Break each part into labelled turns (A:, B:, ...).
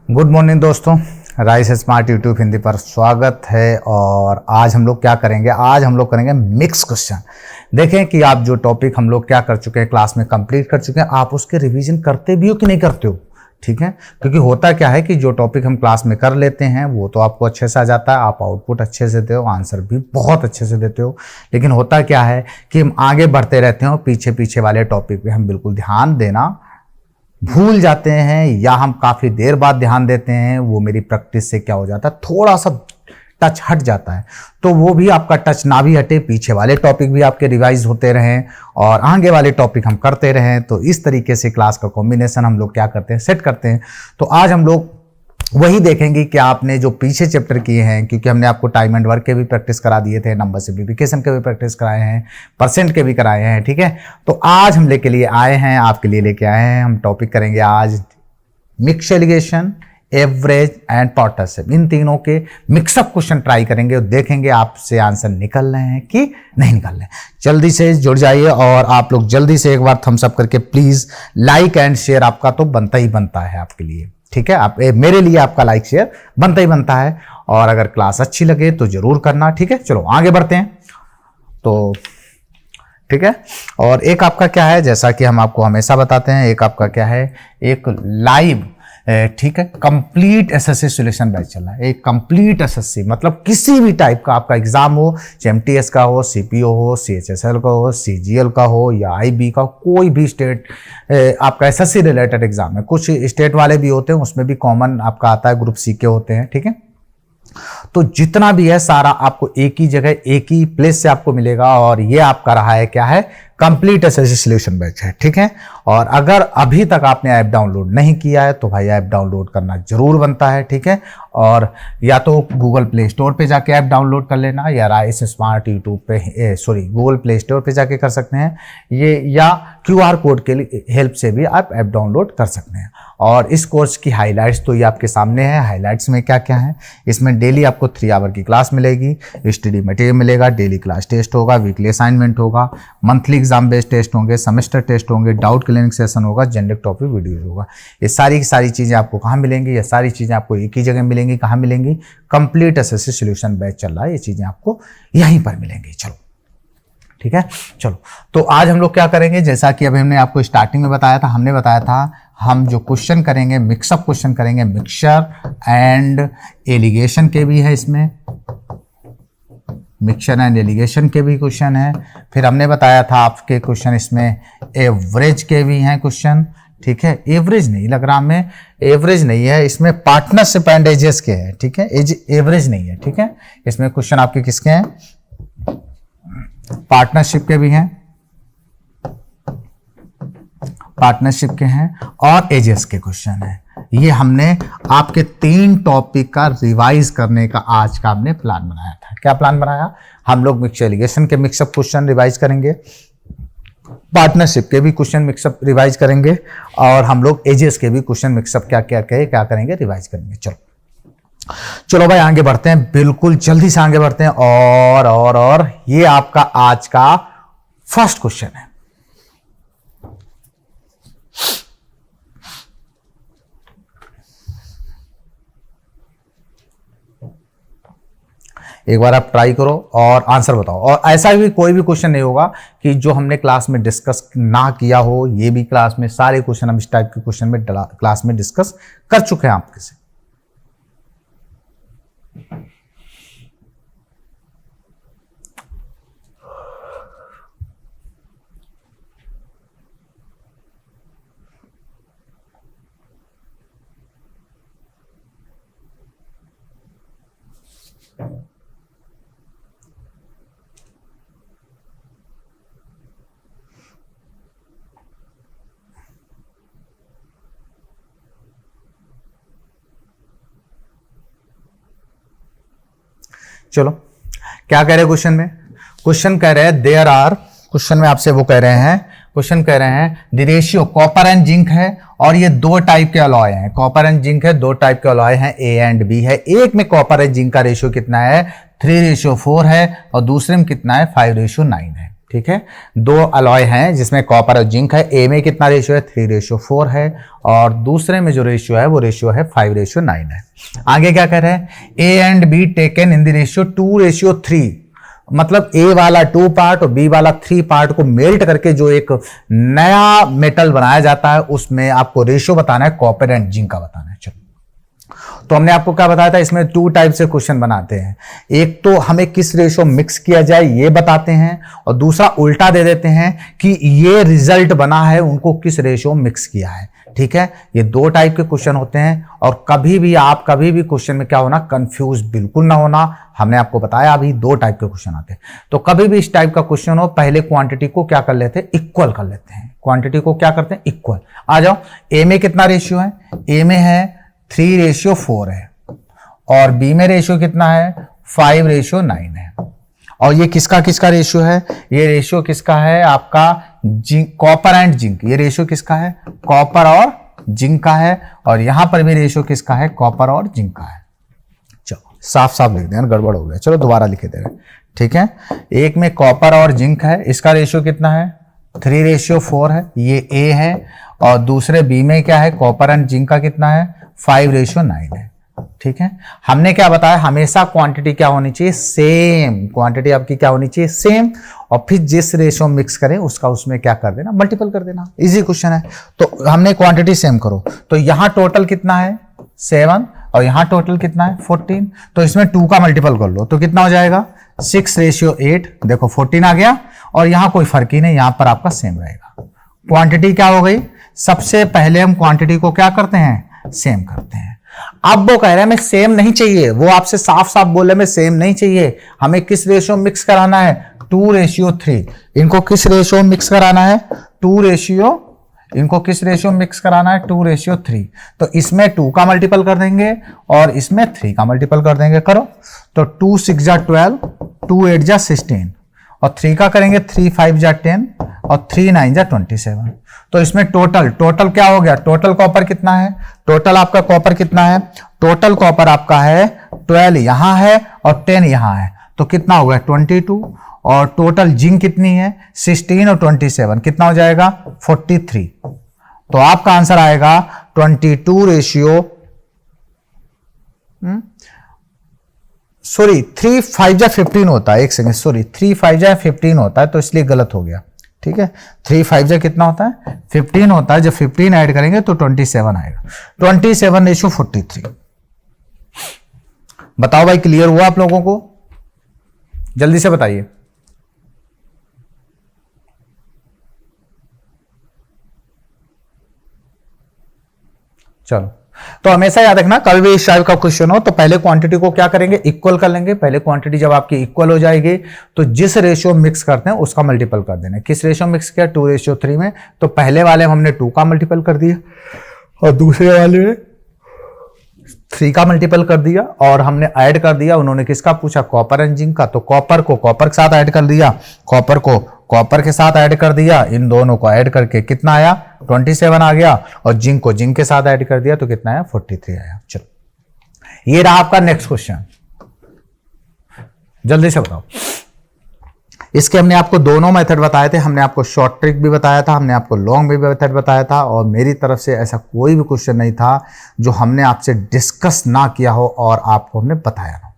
A: Good morning दोस्तों, rice smart YouTube Hindi पर स्वागत है। और आज हम लोग क्या करेंगे? आज हम लोग करेंगे मिक्स क्वेश्चन। देखें कि आप जो टॉपिक हम लोग क्या कर चुके हैं, क्लास में कंप्लीट कर चुके हैं, आप उसके रिवीजन करते भी हो कि नहीं करते हो। ठीक है, क्योंकि होता क्या है कि जो टॉपिक हम क्लास में कर लेते हैं वो तो आपको अच्छे से आ जाता है, आप आउटपुट अच्छे से देते हो, आंसर भी बहुत अच्छे से देते हो। लेकिन होता क्या है कि हम आगे बढ़ते रहते हो, पीछे पीछे वाले टॉपिक पे हम बिल्कुल ध्यान देना भूल जाते हैं, या हम काफ़ी देर बाद ध्यान देते हैं। वो मेरी प्रैक्टिस से क्या हो जाता है, थोड़ा सा टच हट जाता है। तो वो भी आपका टच ना भी हटे, पीछे वाले टॉपिक भी आपके रिवाइज होते रहें और आगे वाले टॉपिक हम करते रहें। तो इस तरीके से क्लास का कॉम्बिनेशन हम लोग क्या करते हैं, सेट करते हैं। तो आज हम लोग वही देखेंगे कि आपने जो पीछे चैप्टर किए हैं, क्योंकि हमने आपको टाइम एंड वर्क के भी प्रैक्टिस करा दिए थे, नंबर सिंप्लीफिकेशन के भी प्रैक्टिस कराए हैं, परसेंट के भी कराए हैं। ठीक है, तो आज हम लेके लिए आए हैं, आपके लिए लेके आए हैं, हम टॉपिक करेंगे आज mix allegation, average and partnership. इन तीनों के मिक्सअप क्वेश्चन ट्राई करेंगे और देखेंगे आपसे आंसर निकल रहे हैं कि नहीं निकल रहे हैं। जल्दी से जुड़ जाइए और आप लोग जल्दी से एक बार थम्स अप करके प्लीज लाइक एंड शेयर आपका तो बनता ही बनता है आपके लिए। ठीक है, आप मेरे लिए आपका लाइक शेयर बनता ही बनता है। और अगर क्लास अच्छी लगे तो जरूर करना। ठीक है, चलो आगे बढ़ते हैं। तो ठीक है, और एक आपका क्या है, जैसा कि हम आपको हमेशा बताते हैं, एक आपका क्या है, एक लाइव ठीक है कंप्लीट एसएससी सॉल्यूशन बैच चल रहा है। एक कंप्लीट एसएससी मतलब किसी भी टाइप का आपका एग्जाम हो, एमटीएस का हो, सीपीओ हो, सीएचएसएल का हो, सीजीएल का हो या आईबी का, कोई भी स्टेट आपका एसएससी रिलेटेड एग्जाम है। कुछ स्टेट वाले भी होते हैं, उसमें भी कॉमन आपका आता है, ग्रुप सी के होते हैं। ठीक है, तो जितना भी है सारा आपको एक ही जगह एक ही प्लेस से आपको मिलेगा। और ये आपका रहा है क्या है, कंप्लीट एसएससी सॉल्यूशन बैच है। ठीक है, और अगर अभी तक आपने ऐप डाउनलोड नहीं किया है तो भाई ऐप डाउनलोड करना जरूर बनता है। ठीक है, और या तो गूगल प्ले स्टोर पे जाके ऐप डाउनलोड कर लेना, या राइस स्मार्ट यूट्यूब पे गूगल प्ले स्टोर पे जाके कर सकते हैं ये, या क्यूआर कोड के हेल्प से भी आप ऐप डाउनलोड कर सकते हैं। और इस कोर्स की हाइलाइट्स तो ये आपके सामने है। हाइलाइट्स में क्या क्या है, इसमें डेली आपको 3 आवर की क्लास मिलेगी, स्टडी मटेरियल मिलेगा, डेली क्लास टेस्ट होगा, वीकली असाइनमेंट होगा, मंथली एग्जाम बेस्ड टेस्ट होंगे, सेमेस्टर टेस्ट होंगे, डाउट क्लियरिंग सेशन होगा, जनरल टॉपिक वीडियोज होगा। ये सारी की सारी चीज़ें आपको कहाँ मिलेंगी? ये सारी चीज़ें आपको एक ही जगह मिलेंगी। कहाँ मिलेंगी? कंप्लीट एसएससी सॉल्यूशन बैच चल रहा है, ये चीज़ें आपको यहीं पर मिलेंगी। चलो ठीक है, चलो तो आज हम लोग क्या करेंगे, जैसा कि अभी हमने आपको स्टार्टिंग में बताया था, हमने बताया था हम जो क्वेश्चन करेंगे मिक्सअप क्वेश्चन करेंगे, मिक्सचर एंड एलिगेशन के भी है इसमें, मिक्सचर एंड एलिगेशन के भी क्वेश्चन है। फिर हमने बताया था आपके क्वेश्चन इसमें एवरेज के भी हैं क्वेश्चन। ठीक है, एवरेज नहीं लग रहा हमें, एवरेज नहीं है इसमें, पार्टनरशिप एंड एजेस के हैं। ठीक है, एवरेज नहीं है। ठीक है, इसमें क्वेश्चन आपके किसके हैं, पार्टनरशिप के भी हैं, पार्टनरशिप के हैं और एजेस के क्वेश्चन हैं। ये हमने आपके 3 टॉपिक का रिवाइज करने का आज का हमने प्लान बनाया था। क्या प्लान बनाया? हम लोग मिक्स एलिगेशन के मिक्सअप क्वेश्चन रिवाइज करेंगे, पार्टनरशिप के भी क्वेश्चन मिक्सअप रिवाइज करेंगे, और हम लोग एजेस के भी क्वेश्चन मिक्सअप क्या करेंगे, रिवाइज करेंगे। चलो भाई आगे बढ़ते हैं, बिल्कुल जल्दी से आगे बढ़ते हैं। और ये आपका आज का फर्स्ट क्वेश्चन है। एक बार आप ट्राई करो और आंसर बताओ। और ऐसा भी कोई भी क्वेश्चन नहीं होगा कि जो हमने क्लास में डिस्कस ना किया हो। ये भी क्लास में सारे क्वेश्चन हम इस टाइप के क्वेश्चन में क्लास में डिस्कस कर चुके हैं आपके से। चलो क्या कह रहे हैं क्वेश्चन में, क्वेश्चन कह रहे हैं देयर आर, क्वेश्चन में आपसे वो कह रहे हैं, क्वेश्चन कह रहे हैं the ratio copper and zinc है, और ये 2 टाइप के अलॉय हैं, कॉपर एंड जिंक है, 2 टाइप के अलॉय हैं, ए एंड बी है। एक में कॉपर एंड जिंक का रेशियो कितना है, 3:4 है, और दूसरे में कितना है, 5:9 है। ठीक है, दो अलॉय हैं जिसमें कॉपर और जिंक है। ए में कितना रेशियो है, 3:4 है, और दूसरे में जो रेशियो है वो रेशियो है 5:9 है। आगे क्या कह रहे हैं, ए and be taken in the ratio 2:3, मतलब ए वाला 2 पार्ट और बी वाला 3 पार्ट को मेल्ट करके जो एक नया मेटल बनाया जाता है, उसमें आपको रेशियो बताना है, कॉपर एंड जिंक का बताना है। चलो, तो हमने आपको क्या बताया था, इसमें 2 टाइप से क्वेश्चन बनाते हैं। एक तो हमें किस रेशो मिक्स किया जाए ये बताते हैं, और दूसरा उल्टा दे देते हैं कि ये रिजल्ट बना है उनको किस रेशो मिक्स किया है। ठीक है, ये 2 टाइप के क्वेश्चन होते हैं, और कभी भी क्वेश्चन में क्या होना, कंफ्यूज बिल्कुल ना होना। हमने आपको बताया अभी 2 टाइप के क्वेश्चन आते हैं। तो कभी भी इस टाइप का क्वेश्चन हो, पहले क्वांटिटी को क्या कर लेते हैं, इक्वल कर लेते हैं। क्वांटिटी को क्या करते हैं, इक्वल। आ जाओ, ए में कितना रेशियो है, ए में है 3:4 है, और बी में रेशियो कितना है, 5:9 है। और ये किसका किसका रेशियो है, ये रेशियो किसका है आपका, जिंक, कॉपर एंड जिंक। ये रेशियो किसका है, कॉपर और जिंक का है, और यहां पर भी रेशियो किसका है, कॉपर और जिंक का है। चलो साफ साफ लिख दें, गड़बड़ हो गया, चलो दोबारा लिखे दे रहे। ठीक है, एक में कॉपर और जिंक है, इसका रेशियो कितना है, 3:4 है, ये ए है, और दूसरे बी में क्या है, कॉपर एंड जिंक का कितना है, 5:9 है। ठीक है, हमने क्या बताया, हमेशा क्वांटिटी क्या होनी चाहिए, सेम। क्वांटिटी आपकी क्या होनी चाहिए, सेम, और फिर जिस रेशियो मिक्स करें उसका उसमें क्या कर देना, मल्टीपल कर देना। इजी क्वेश्चन है। तो हमने क्वांटिटी सेम करो, तो यहां टोटल कितना है 7, और यहां टोटल कितना है 14, तो इसमें 2 का मल्टीपल कर लो तो कितना हो जाएगा, 6:8। देखो 14 आ गया, और यहां कोई फर्क ही नहीं, यहां पर आपका सेम रहेगा। क्वांटिटी क्या हो गई, सबसे पहले हम क्वांटिटी को क्या करते हैं, सेम करते हैं। अब वो कह रहे हैं हमें सेम नहीं चाहिए, वो आपसे साफ साफ बोले हमें सेम नहीं चाहिए, हमें किस रेशियो मिक्स कराना है, 2:3। इनको किस रेशियो मिक्स कराना है, 2:, इनको किस रेशियो मिक्स कराना है, 2:3। तो इसमें 2 का मल्टीपल कर देंगे और इसमें 3 का मल्टीपल कर देंगे। करो तो 2 6 जा 12, 2 8 जा 16, और 3 का करेंगे 3 5 जा 10, और 3 9 जा 27। तो इसमें टोटल क्या हो गया, टोटल कॉपर कितना है, टोटल आपका कॉपर कितना है, टोटल कॉपर आपका है 12 यहां है और 10 यहां है, तो कितना हो गया 22। और टोटल जिंक कितनी है 16 और 27, कितना हो जाएगा 43। तो आपका आंसर आएगा 22 रेशियो, सॉरी 3 5 जा 15 होता है, एक सेकंड, सॉरी 3 5 जा 15 होता है, तो इसलिए गलत हो गया। ठीक है, 3 5 जा कितना होता है 15 होता है, जब 15 ऐड करेंगे तो 27 आएगा, 27:43। बताओ भाई, क्लियर हुआ आप लोगों को, जल्दी से बताइए। चलो, तो हमेशा याद रखना, कभी भी इस टाइप का क्वेश्चन हो तो पहले क्वांटिटी को क्या करेंगे, इक्वल कर लेंगे। पहले क्वांटिटी जब आपकी इक्वल हो जाएगी तो जिस रेशियो मिक्स करते हैं उसका मल्टीपल कर देना। किस रेशियो मिक्स किया, 2:3 में, तो पहले वाले हमने 2 का मल्टीपल कर दिया और दूसरे वाले में 3 का मल्टीपल कर दिया, और हमने ऐड कर दिया, उन्होंने किसका पूछा, कॉपर एंड जिंक का, तो कॉपर को कॉपर के साथ ऐड कर दिया, कॉपर को कॉपर के साथ ऐड कर दिया, इन दोनों को ऐड करके कितना आया 27 आ गया, और जिंक को जिंक के साथ ऐड कर दिया तो कितना आया 43 आया। चलो, ये रहा आपका नेक्स्ट क्वेश्चन, जल्दी से बताओ। इसके हमने आपको दोनों मेथड बताए थे, हमने आपको शॉर्ट ट्रिक भी बताया था, हमने आपको लॉन्ग भी मेथड बताया था, और मेरी तरफ से ऐसा कोई भी क्वेश्चन नहीं था जो हमने आपसे डिस्कस ना किया हो और आपको हमने बताया ना।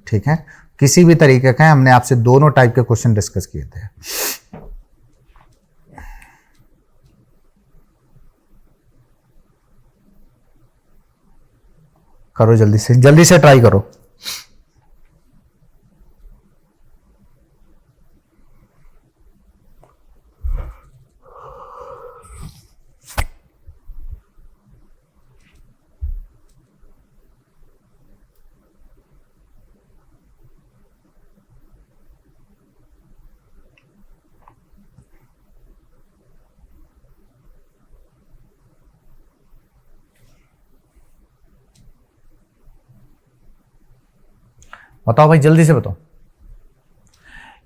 A: ठीक है, किसी भी तरीके का हमने आपसे दोनों टाइप के क्वेश्चन डिस्कस किए थे। करो जल्दी से ट्राई करो। बताओ भाई, जल्दी से बताओ।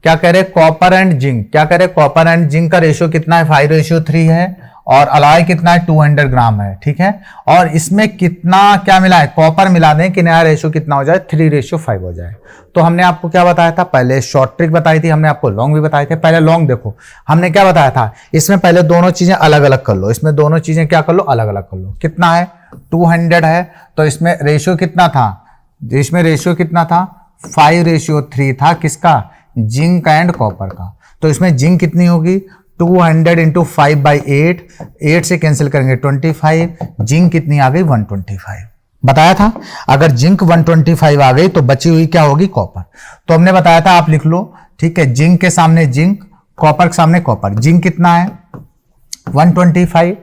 A: क्या कह रहे, कॉपर एंड जिंक, क्या कह रहे, कॉपर एंड जिंक का रेशियो कितना है, 5:3 है, और अलाय कितना है, 200 ग्राम है, ठीक है। और इसमें कितना क्या मिला है, कॉपर मिला दें कि नया रेशियो कितना हो जाए, 3:5 हो जाए। तो हमने आपको क्या बताया था, पहले शॉर्ट ट्रिक बताई थी, हमने आपको लॉन्ग भी बताए थे। पहले लॉन्ग देखो, हमने क्या बताया था, इसमें पहले दोनों चीजें अलग अलग कर लो, इसमें दोनों चीजें क्या कर लो, अलग अलग कर लो। कितना है, 200 है, तो इसमें रेशियो कितना था, इसमें रेशियो कितना था, 5:3 था, किसका, जिंक एंड कॉपर का। तो इसमें जिंक कितनी होगी, 200 इंटू 5/8, 8 से कैंसिल करेंगे 25, जिंक कितनी आ गई, 125। बताया था, अगर जिंक 125 आ गई तो बची हुई क्या होगी, कॉपर। तो हमने बताया था, आप लिख लो, ठीक है, जिंक के सामने जिंक, कॉपर के सामने कॉपर। जिंक कितना है, 125,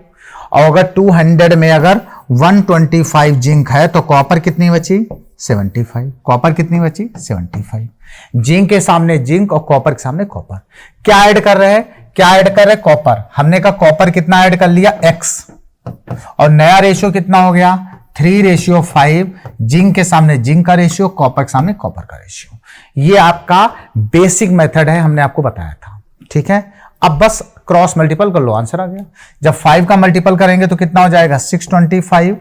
A: और अगर 200 में अगर 125 जिंक है तो कॉपर कितनी बची, 75। कॉपर कितनी बची, 75। जिंक के सामने जिंक और कॉपर के सामने कॉपर। क्या ऐड कर रहे हैं, क्या ऐड कर रहे हैं, कॉपर। हमने कहा कॉपर कितना ऐड कर लिया, x, और नया रेशियो कितना हो गया, 3:5। जिंक के सामने जिंक का रेशियो, कॉपर के सामने कॉपर का रेशियो। ये आपका बेसिक मेथड है, हमने आपको बताया था, ठीक है। अब बस क्रॉस मल्टीपल कर लो, आंसर आ गया। जब 5 का मल्टीपल करेंगे तो कितना हो जाएगा, 625,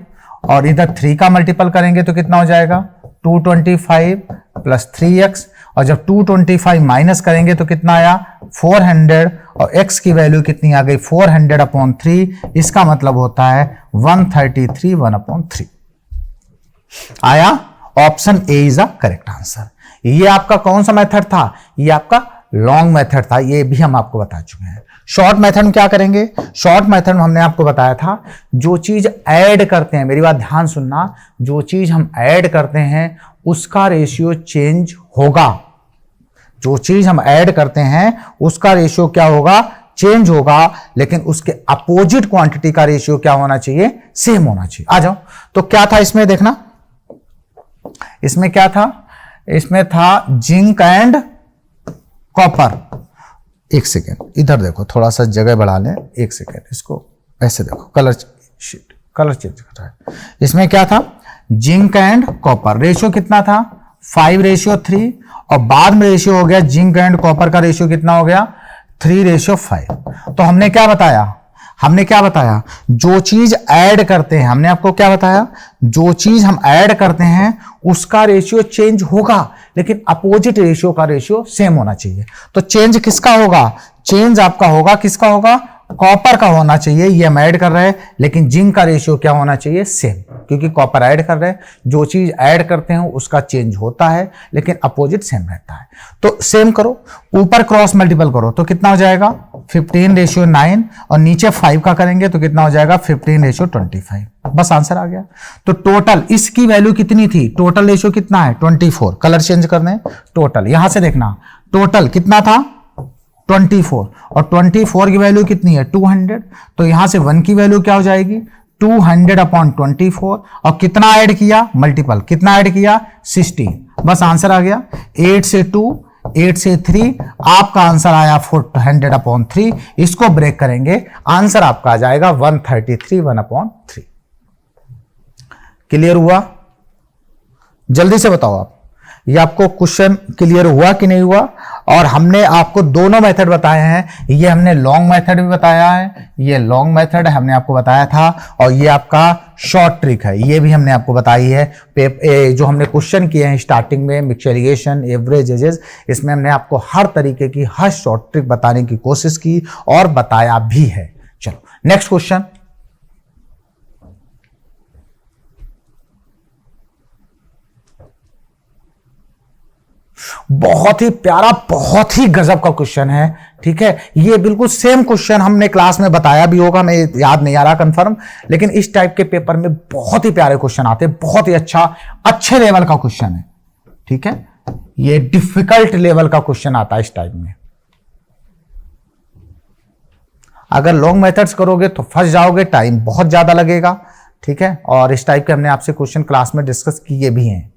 A: और इधर 3 का मल्टीपल करेंगे तो कितना हो जाएगा, 225 प्लस 3x, और जब 225 माइनस करेंगे तो कितना आया, 400, और x की वैल्यू कितनी आ गई, 400/3। इसका मतलब होता है 133 1/3 आया। Option A is the correct answer. ये आपका कौन सा मेथड था, ये आपका लॉन्ग मेथड था, ये भी हम आपको बता चुके हैं। शॉर्ट मेथड में क्या करेंगे, शॉर्ट मेथड में हमने आपको बताया था, जो चीज ऐड करते हैं, मेरी बात ध्यान सुनना, जो चीज हम ऐड करते हैं उसका रेशियो चेंज होगा। जो चीज हम ऐड करते हैं उसका रेशियो क्या होगा, चेंज होगा, लेकिन उसके अपोजिट क्वांटिटी का रेशियो क्या होना चाहिए, सेम होना चाहिए। आ जाओ, तो क्या था इसमें, देखना इसमें क्या था, इसमें था जिंक एंड कॉपर। एक सेकेंड इधर देखो, थोड़ा सा जगह बढ़ा लें, एक सेकेंड, इसको ऐसे देखो, कलर चेंज कर रहा है। इसमें क्या था, जिंक एंड कॉपर, रेशियो कितना था, 5:3, और बाद में रेशियो हो गया, जिंक एंड कॉपर का रेशियो कितना हो गया, 3:5। तो हमने क्या बताया, हमने क्या बताया, जो चीज ऐड करते हैं, हमने आपको क्या बताया, जो चीज हम ऐड करते हैं उसका रेशियो चेंज होगा, लेकिन अपोजिट रेशियो का रेशियो सेम होना चाहिए। तो चेंज किसका होगा, चेंज आपका होगा, किसका होगा, कॉपर का होना चाहिए। ये हम ऐड कर रहे हैं, लेकिन जिंक का रेशियो क्या होना चाहिए, सेम, क्योंकि कॉपर ऐड कर रहे हैं। जो चीज ऐड करते हैं उसका चेंज होता है, लेकिन अपोजिट सेम रहता है। तो सेम करो, ऊपर क्रॉस मल्टीपल करो तो कितना हो जाएगा, 15:9, और नीचे 5 का करेंगे तो कितना हो जाएगा, 15:25। बस आंसर आ गया। तो टोटल इसकी वैल्यू कितनी थी, टोटल रेशियो कितना है, 24। कलर चेंज करने, टोटल यहां से देखना, टोटल कितना था, 24, और 24 की वैल्यू कितनी है, 200। तो यहां से 1 की वैल्यू क्या हो जाएगी, 200/24, और कितना ऐड किया, मल्टीपल, कितना ऐड किया, 16। बस आंसर आ गया। 8 से 2, 8 से 3, आपका आंसर आया 400/3। इसको ब्रेक करेंगे, आंसर आपका आ जाएगा 133 1/3। क्लियर हुआ, जल्दी से बताओ आप, ये आपको क्वेश्चन क्लियर हुआ कि नहीं हुआ। और हमने आपको दोनों मेथड बताए हैं, ये हमने लॉन्ग मेथड भी बताया है, ये लॉन्ग मेथड हमने आपको बताया था, और ये आपका शॉर्ट ट्रिक है, ये भी हमने आपको बताई है। जो हमने क्वेश्चन किए हैं स्टार्टिंग में, मिक्सचराइजेशन, एवरेजेस, इसमें हमने आपको हर तरीके की, हर शॉर्ट ट्रिक बताने की कोशिश की और बताया भी है। चलो नेक्स्ट क्वेश्चन, बहुत ही प्यारा, बहुत ही गजब का क्वेश्चन है, ठीक है। ये बिल्कुल सेम क्वेश्चन हमने क्लास में बताया भी होगा, मैं याद नहीं आ रहा कंफर्म, लेकिन इस टाइप के पेपर में बहुत ही प्यारे क्वेश्चन आते हैं, बहुत ही अच्छे लेवल का क्वेश्चन है, ठीक है। ये डिफिकल्ट लेवल का क्वेश्चन आता है इस टाइप में। अगर लॉन्ग मेथड्स करोगे तो फंस जाओगे, टाइम बहुत ज्यादा लगेगा, ठीक है। और इस टाइप के हमने आपसे क्वेश्चन क्लास में डिस्कस किए भी हैं।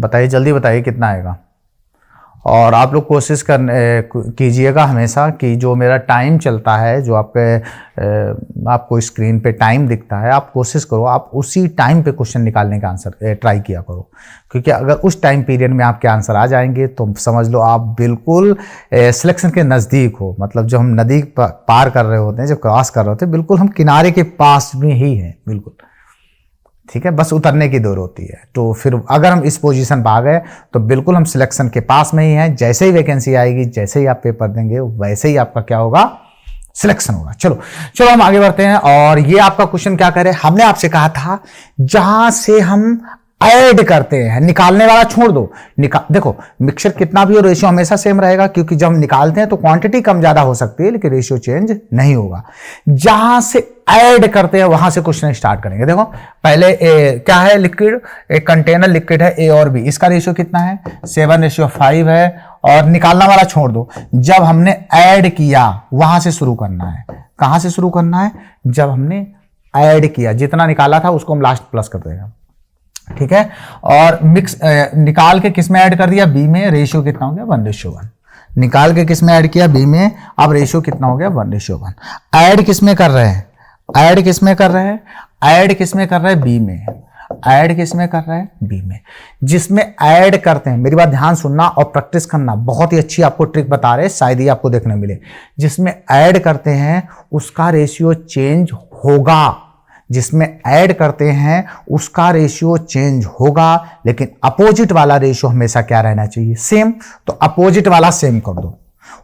A: बताइए, जल्दी बताइए कितना आएगा। और आप लोग कोशिश कीजिएगा हमेशा कि जो मेरा टाइम चलता है, जो आपको स्क्रीन पे टाइम दिखता है, आप कोशिश करो आप उसी टाइम पे क्वेश्चन निकालने का आंसर ट्राई किया करो, क्योंकि अगर उस टाइम पीरियड में आपके आंसर आ जाएंगे तो समझ लो आप बिल्कुल सिलेक्शन के नज़दीक हो। मतलब जब हम नदी पार कर रहे होते हैं, जब क्रॉस कर रहे होते हैं, बिल्कुल हम किनारे के पास में ही हैं बिल्कुल। ठीक है, बस उतरने की देर होती है। तो फिर अगर हम इस पोजीशन पर आ गए तो बिल्कुल हम सिलेक्शन के पास में ही हैं। जैसे ही वैकेंसी आएगी, जैसे ही आप पेपर देंगे, वैसे ही आपका क्या होगा, सिलेक्शन होगा। चलो चलो हम आगे बढ़ते हैं। और ये आपका क्वेश्चन क्या करे, हमने आपसे कहा था जहां से हम ऐड करते हैं, निकालने वाला छोड़ दो। देखो मिक्सचर कितना भी हो, रेशियो हमेशा सेम रहेगा, क्योंकि जब हम निकालते हैं तो क्वांटिटी कम ज्यादा हो सकती है लेकिन रेशियो चेंज नहीं होगा। जहां से ऐड करते हैं वहां से क्वेश्चन स्टार्ट करेंगे। देखो पहले क्या है, लिक्विड, एक कंटेनर लिक्विड है ए और बी, इसका रेशियो कितना है, 7:5 है। और निकालना वाला छोड़ दो, जब हमने ऐड किया वहां से शुरू करना है। कहां से शुरू करना है, जब हमने ऐड किया, जितना निकाला था उसको हम लास्ट प्लस कर देगा। ठीक है, और मिक्स निकाल के किस में ऐड कर दिया, बी में, रेशियो कितना हो गया, 1:1। निकाल के किस में ऐड किया, बी में, अब रेशियो कितना हो गया, 1:1। ऐड किस में कर रहे हैं, ऐड किस में कर रहे हैं, ऐड किस में कर रहे हैं, बी में। ऐड किस में कर रहे हैं, बी में। जिसमें ऐड करते हैं, मेरी बात ध्यान सुनना और प्रैक्टिस करना, बहुत ही अच्छी आपको ट्रिक बता रहे हैं, शायद ही आपको देखने मिले। जिसमें ऐड करते हैं उसका रेशियो चेंज होगा, जिसमें ऐड करते हैं उसका रेशियो चेंज होगा, लेकिन अपोजिट वाला रेशियो हमेशा क्या रहना चाहिए, सेम। तो अपोजिट वाला सेम कर दो,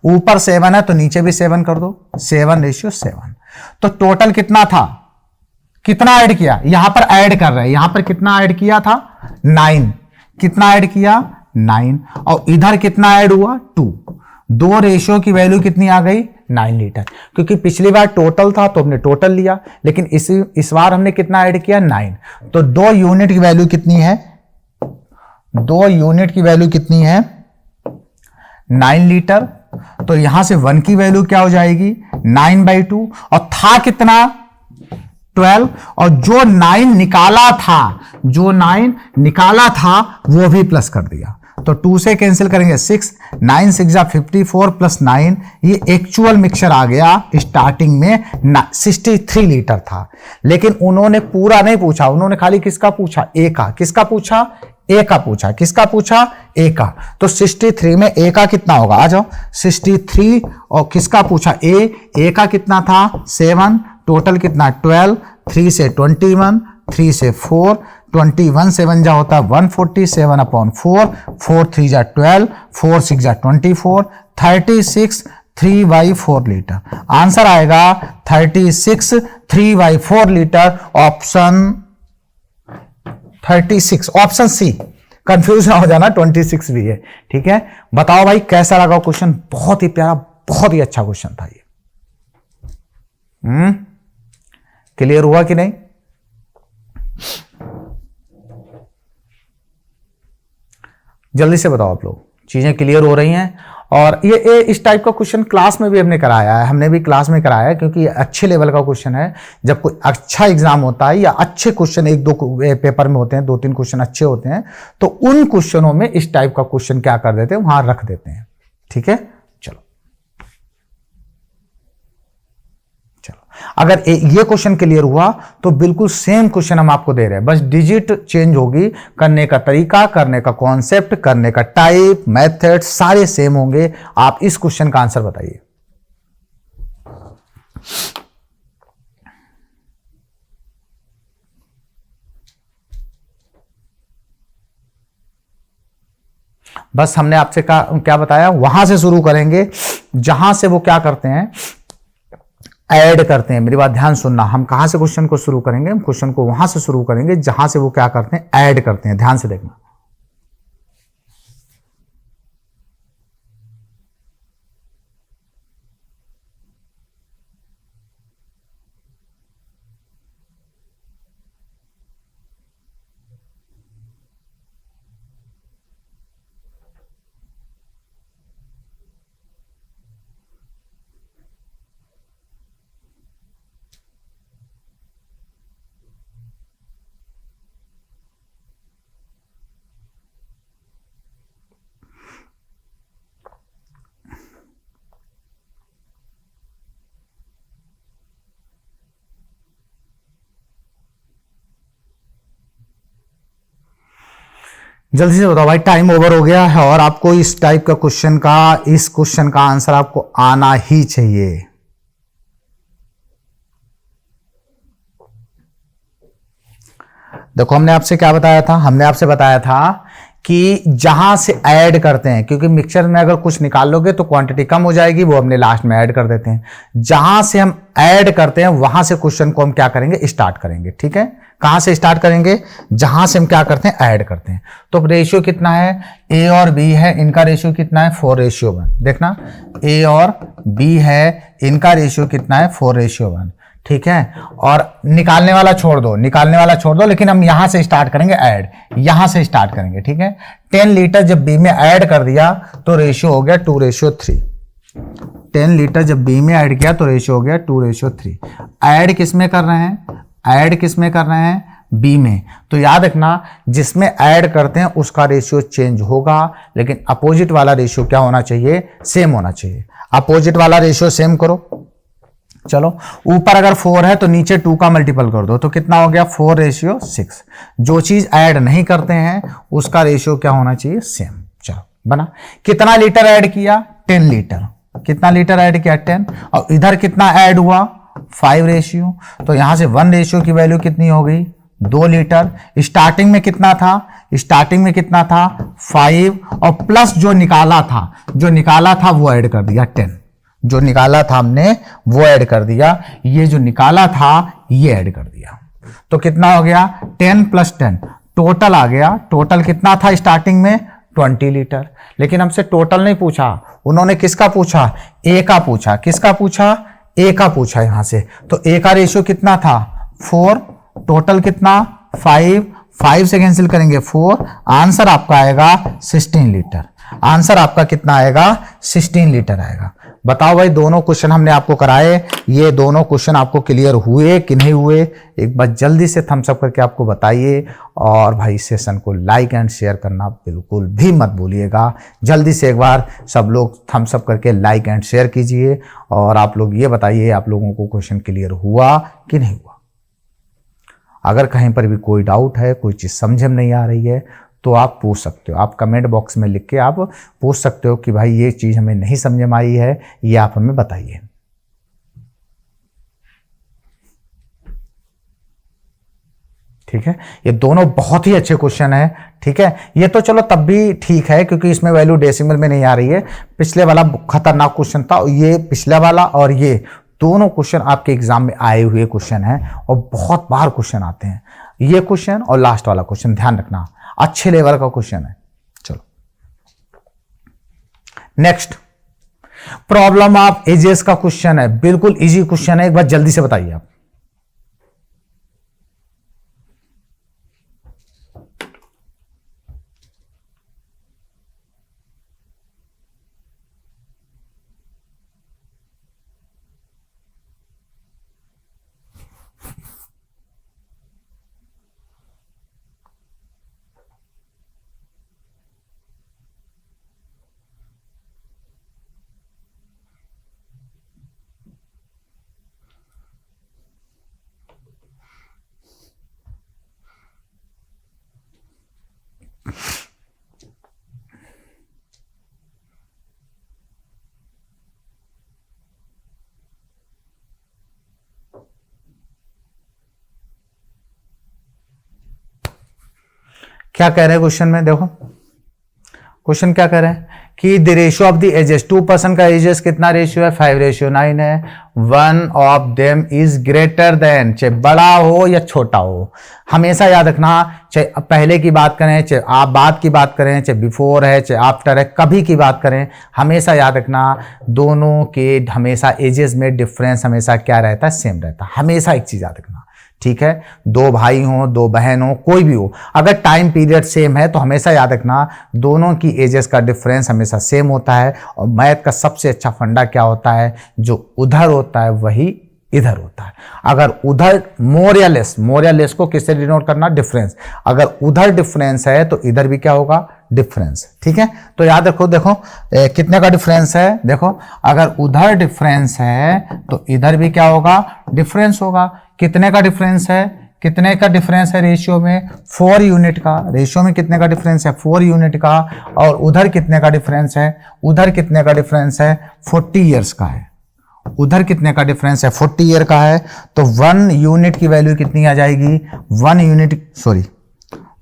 A: ऊपर 7 है तो नीचे भी 7 कर दो, 7:7। तो टोटल कितना था, कितना ऐड किया, यहां पर ऐड कर रहे हैं, यहां पर कितना ऐड किया था, 9। कितना ऐड किया, 9। और इधर कितना ऐड हुआ, 2। दो रेशियो की वैल्यू कितनी आ गई, 9 लीटर। क्योंकि पिछली बार टोटल था तो हमने टोटल लिया, लेकिन इस बार हमने कितना ऐड किया, 9। तो 2 यूनिट की वैल्यू कितनी है, 2 यूनिट की वैल्यू कितनी है, 9 लीटर। तो यहां से 1 की वैल्यू क्या हो जाएगी, 9/2। और था कितना, 12। और जो 9 निकाला था, जो 9 निकाला था वो भी प्लस कर दिया। तो 2 से कैंसिल करेंगे 6, 9 6 54 प्लस 9, ये एक्चुअल मिक्सचर आ गया। स्टार्टिंग में 63 लीटर था, लेकिन उन्होंने पूरा नहीं पूछा, उन्होंने खाली किसका पूछा, ए का। किसका पूछा, ए का पूछा। किसका पूछा, ए का। तो 63 में ए का कितना होगा, आ जाओ, 63 और किसका पूछा, ए का कितना था, 7। टोटल कितना, 12। 3 से 21, 3 से 4, 21 से 1 जा होता है 147/4, 4 3 जा 12, 4 6 जा 24, 36 3/4 लीटर। आंसर आएगा 36 3/4 litre, option 36, option C. Confuse ना हो जाना, 26 भी है। ठीक है, बताओ भाई कैसा लगा क्वेश्चन, बहुत ही प्यारा, बहुत ही अच्छा क्वेश्चन था ये। क्लियर हुआ कि नहीं, जल्दी से बताओ आप लोग, चीजें क्लियर हो रही हैं। और ये इस टाइप का क्वेश्चन क्लास में भी हमने कराया है, हमने भी क्लास में कराया है, क्योंकि अच्छे लेवल का क्वेश्चन है। जब कोई अच्छा एग्जाम होता है या अच्छे क्वेश्चन 1-2 पेपर में होते हैं, 2-3 क्वेश्चन अच्छे होते हैं, तो उन क्वेश्चनों में इस टाइप का क्वेश्चन क्या कर देते हैं, वहां रख देते हैं। ठीक है, अगर ये क्वेश्चन क्लियर हुआ तो बिल्कुल सेम क्वेश्चन हम आपको दे रहे हैं, बस डिजिट चेंज होगी, करने का तरीका, करने का कॉन्सेप्ट, करने का टाइप, मेथड सारे सेम होंगे। आप इस क्वेश्चन का आंसर बताइए। बस हमने आपसे क्या बताया, वहां से शुरू करेंगे जहां से वो क्या करते हैं, ऐड करते हैं। मेरी बात ध्यान सुनना, हम कहां से क्वेश्चन को शुरू करेंगे, हम क्वेश्चन को वहां से शुरू करेंगे जहां से वो क्या करते हैं, ऐड करते हैं। ध्यान से देखना। जल्दी से बताओ भाई, टाइम ओवर हो गया है और आपको इस टाइप का क्वेश्चन का, इस क्वेश्चन का आंसर आपको आना ही चाहिए। देखो हमने आपसे क्या बताया था, हमने आपसे बताया था कि जहां से ऐड करते हैं, क्योंकि मिक्सचर में अगर कुछ निकाल लोगे तो क्वांटिटी कम हो जाएगी, वो हमने लास्ट में ऐड कर देते हैं। जहां से हम ऐड करते हैं वहां से क्वेश्चन को हम क्या करेंगे, स्टार्ट करेंगे। ठीक है, कहां से स्टार्ट करेंगे, जहां से हम क्या करते हैं, ऐड करते हैं। तो रेशियो कितना है, ए और बी है, इनका रेशियो कितना है, 4:1। देखना, ए और बी है, इनका रेशियो कितना है, 4:1। ठीक है, और निकालने वाला छोड़ दो, निकालने वाला छोड़ दो, लेकिन हम यहां से स्टार्ट करेंगे ऐड, यहां से स्टार्ट करेंगे। ठीक है, 10 लीटर जब बी में ऐड कर दिया तो रेशियो हो गया 2:3। 10 लीटर जब बी में ऐड किया तो रेशियो हो गया 2:3। ऐड किस में कर रहे हैं, ऐड किस में कर रहे हैं, बी में। तो याद रखना, जिसमें ऐड करते हैं उसका रेशियो चेंज होगा, लेकिन अपोजिट वाला रेशियो क्या होना चाहिए, सेम होना चाहिए। अपोजिट वाला रेशियो सेम करो। चलो, ऊपर अगर 4 है तो नीचे 2 का मल्टीपल कर दो, तो कितना हो गया, 4:6। जो चीज ऐड नहीं करते हैं उसका रेशियो क्या होना चाहिए, सेम। चलो बना, कितना लीटर ऐड किया, 10 लीटर। कितना लीटर ऐड किया, 10। और इधर कितना ऐड हुआ, 5 तो यहां से 1 की वैल्यू कितनी हो गई, 2 लीटर। स्टार्टिंग में कितना था, स्टार्टिंग में कितना था, 5, और प्लस जो निकाला था, जो निकाला था वो ऐड कर दिया 10। जो निकाला था हमने वो ऐड कर दिया, ये जो निकाला था ये ऐड कर दिया। तो कितना हो गया, 10 + 10, टोटल आ गया। टोटल कितना था स्टार्टिंग में, 20 लीटर। लेकिन हमसे टोटल नहीं पूछा, उन्होंने किसका पूछा, ए का पूछा। किसका पूछा, ए का पूछा यहां से। तो ए का रेशियो कितना था, 4, टोटल कितना, 5 से कैंसिल करेंगे 4, आंसर आपका आएगा 16 लीटर। आंसर आपका कितना आएगा, 16 लीटर आएगा। बताओ भाई, दोनों क्वेश्चन हमने आपको कराए, ये दोनों क्वेश्चन आपको क्लियर हुए कि नहीं हुए, एक बार जल्दी से थम्स अप करके आपको बताइए। और भाई सेशन को लाइक एंड शेयर करना बिल्कुल भी मत भूलिएगा। जल्दी से एक बार सब लोग थम्स अप करके लाइक एंड शेयर कीजिए, और आप लोग ये बताइए आप लोगों को क्वेश्चन क्लियर हुआ कि नहीं हुआ। अगर कहीं पर भी कोई डाउट है, कोई चीज़ समझ में नहीं आ रही है, तो आप पूछ सकते हो, आप कमेंट बॉक्स में लिख के आप पूछ सकते हो कि भाई ये चीज़ हमें नहीं समझ में आई है, ये आप हमें बताइए। ठीक है, ये दोनों बहुत ही अच्छे क्वेश्चन है। ठीक है, ये तो चलो तब भी ठीक है क्योंकि इसमें वैल्यू डेसिमल में नहीं आ रही है। पिछले वाला खतरनाक क्वेश्चन था, ये पिछला वाला और ये दोनों क्वेश्चन आपके एग्जाम में आए हुए क्वेश्चन हैं और बहुत बार क्वेश्चन आते हैं। ये क्वेश्चन और लास्ट वाला क्वेश्चन ध्यान रखना, अच्छे लेवल का क्वेश्चन है। चलो नेक्स्ट, प्रॉब्लम ऑफ एजेस का क्वेश्चन है, बिल्कुल इजी क्वेश्चन है, एक बार जल्दी से बताइए आप। क्या कह रहे हैं क्वेश्चन में, देखो क्वेश्चन क्या कह रहे हैं कि the ratio of the ages, 2 person का एजेस कितना रेशियो है, 5:9 है। 1 of them is greater than, चाहे बड़ा हो या छोटा हो, हमेशा याद रखना, चाहे पहले की बात करें, चाहे आप बाद की बात करें, चाहे बिफोर है, चाहे आफ्टर है, कभी की बात करें, हमेशा याद रखना दोनों के हमेशा एजेस में डिफरेंस हमेशा क्या रहता है, सेम रहता है। हमेशा एक चीज याद रखना, ठीक है, 2 भाई हो, 2 बहन हो, कोई भी हो, अगर टाइम पीरियड सेम है तो हमेशा याद रखना दोनों की एजेस का डिफरेंस हमेशा सेम होता है। और मैथ का सबसे अच्छा फंडा क्या होता है, जो उधर होता है वही इधर होता है। अगर उधर मोर या लेस को किससे डिनोट करना, डिफरेंस। अगर उधर डिफरेंस है तो इधर भी क्या होगा, डिफरेंस। ठीक है, तो याद रखो, देखो कितने का डिफरेंस है, देखो अगर उधर डिफरेंस है तो इधर भी क्या होगा, डिफरेंस होगा। कितने का डिफरेंस है, कितने का डिफरेंस है रेशियो में? 4 यूनिट का। रेशियो में कितने का डिफरेंस है? 4 यूनिट का। और उधर कितने का डिफरेंस है? उधर कितने का डिफरेंस है? 40 ईयर्स का है। उधर कितने का डिफरेंस है? 40 ईयर का है। तो 1 यूनिट की वैल्यू कितनी आ जाएगी? 1 यूनिट, सॉरी,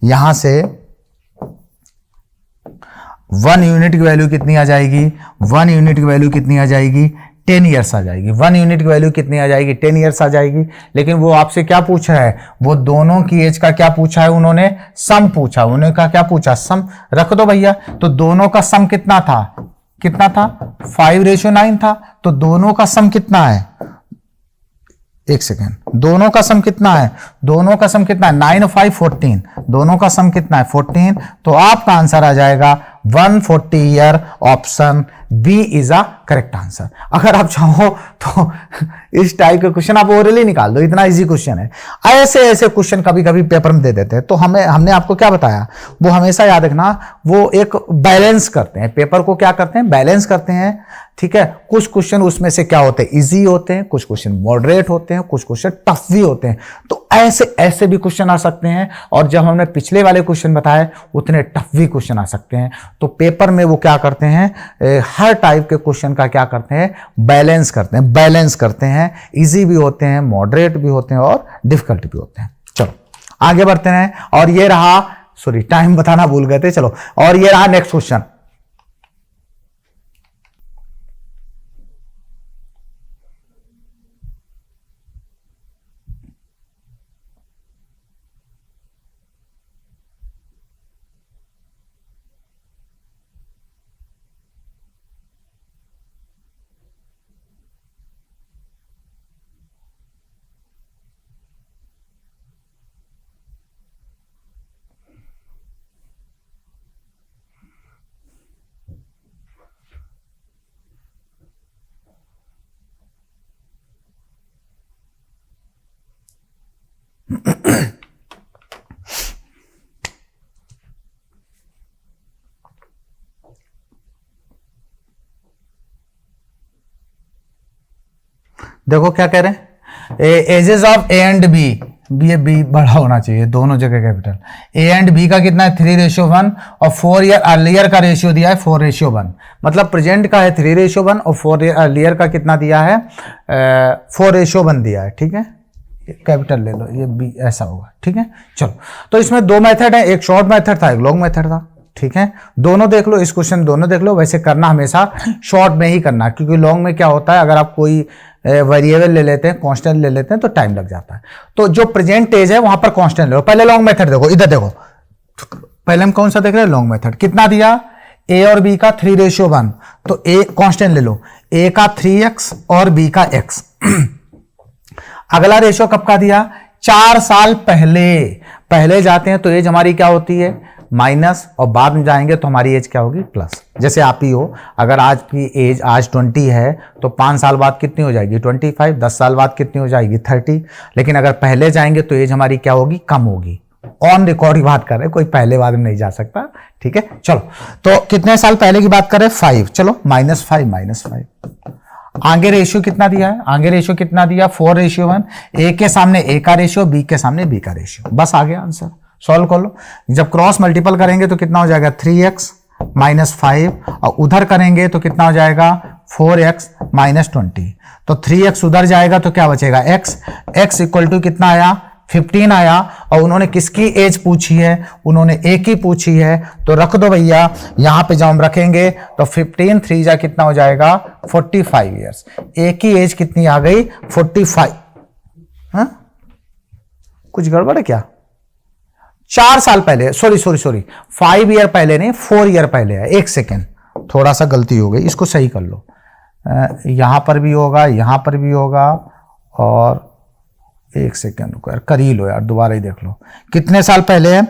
A: यहां से 1 यूनिट की वैल्यू कितनी आ जाएगी? 1 यूनिट की वैल्यू कितनी आ जाएगी? 10 ईयर्स आ जाएगी। 1 यूनिट की वैल्यू कितनी आ जाएगी? 10 ईयर्स आ जाएगी। लेकिन वो आपसे क्या पूछा है? वो दोनों की एज का क्या पूछा है? उन्होंने सम पूछा। उन्होंने का क्या पूछा? सम। रख दो भैया। तो दोनों का सम कितना था? कितना था? 5:9 था। तो दोनों का सम कितना है? एक सेकेंड, दोनों का सम कितना है? दोनों का सम कितना है? 9 और 5 14। दोनों का सम कितना है? 14। तो आपका आंसर आ जाएगा 140 year. Option B is a correct answer. अगर आप चाहो तो इस टाइप के क्वेश्चन आप ओरली निकाल दो, इतना इजी क्वेश्चन है। ऐसे ऐसे क्वेश्चन कभी कभी पेपर में दे देते हैं। तो हमने आपको क्या बताया, वो हमेशा याद रखना, वो एक बैलेंस करते हैं, पेपर को क्या करते हैं? बैलेंस करते हैं। ठीक है, कुछ क्वेश्चन उसमें से क्या होते हैं? इजी होते हैं, कुछ क्वेश्चन मॉडरेट होते हैं, कुछ क्वेश्चन टफ भी होते हैं। तो ऐसे ऐसे भी क्वेश्चन आ सकते हैं। और जब हमने पिछले वाले क्वेश्चन बताए, उतने टफ भी क्वेश्चन आ सकते हैं। तो पेपर में वो क्या करते हैं? हर टाइप के क्वेश्चन का क्या करते हैं? बैलेंस करते हैं। बैलेंस करते हैं, इजी भी होते हैं, मॉडरेट भी होते हैं और डिफिकल्ट भी होते हैं। चलो आगे बढ़ते हैं। और ये रहा, सॉरी टाइम बताना भूल गए थे। चलो, और ये रहा नेक्स्ट क्वेश्चन। देखो क्या कह रहे हैं, ages of A and B, B बड़ा होना चाहिए, दोनों जगह कैपिटल। ए एंड बी का कितना है? 3:1 और 4 ईयर अर्लियर का रेशियो दिया है 4:1। मतलब प्रेजेंट का है 3:1 और 4 ईयर अर्लियर का कितना दिया है? 4:1 दिया है। ठीक है, कैपिटल ले लो, ये बी ऐसा होगा। ठीक है, चलो। तो इसमें दो मेथड है, एक शॉर्ट मेथड था, एक लॉन्ग मेथड था। ठीक है, दोनों देख लो, इस क्वेश्चन दोनों देख लो। वैसे करना हमेशा शॉर्ट में ही करना, क्योंकि लॉन्ग में क्या होता है, अगर आप कोई वेरिएबल ले लेते हैं, कांस्टेंट ले लेते हैं, तो टाइम लग जाता है। तो जो प्रेजेंट एज है वहां पर कांस्टेंट ले लो। पहले लॉन्ग मेथड देखो, इधर देखो, पहले हम कौन सा देख रहे हैं? Long method. कितना दिया? ए और बी का 3:1। तो ए कांस्टेंट ले लो, ए का 3x और बी का x। अगला रेशियो कब का दिया? 4 साल पहले जाते हैं तो एज हमारी क्या होती है? माइनस, और बाद में जाएंगे तो हमारी एज क्या होगी? प्लस। जैसे आप ही हो, अगर आज की एज आज 20 है तो 5 साल बाद कितनी हो जाएगी? 25। 10 साल बाद कितनी हो जाएगी? 30। लेकिन अगर पहले जाएंगे तो एज हमारी क्या होगी? कम होगी। ऑन रिकॉर्ड की बात कर रहे हैं, कोई पहले बाद में नहीं जा सकता। ठीक है, चलो। तो कितने साल पहले की बात करें? 5। चलो, -5 आगे रेशियो कितना दिया है? आगे रेशियो कितना दिया? 4:1। ए के सामने ए का रेशियो, बी के सामने बी का रेशियो। बस आ गया आंसर। सॉल्व कर लो। जब क्रॉस मल्टीपल करेंगे तो कितना हो जाएगा? 3x -5, और उधर करेंगे तो कितना हो जाएगा? 4x -20। तो 3x उधर जाएगा तो क्या बचेगा? x इक्वल टू कितना आया? 15 आया। और उन्होंने किसकी एज पूछी है? उन्होंने ए की पूछी है। तो रख दो भैया, यहां पे जब हम रखेंगे तो 15 3 जा कितना हो जाएगा? 45 ईयर्स। ए की एज कितनी आ गई? 45। हाँ, कुछ गड़बड़ है क्या? 4 साल पहले, सॉरी 5 ईयर पहले नहीं, 4 ईयर पहले है। एक सेकेंड, थोड़ा सा गलती हो गई, इसको सही कर लो। यहां पर भी होगा, यहां पर भी होगा, और एक सेकेंड रुको यार, कर ही लो यार, दोबारा ही देख लो। कितने साल पहले है?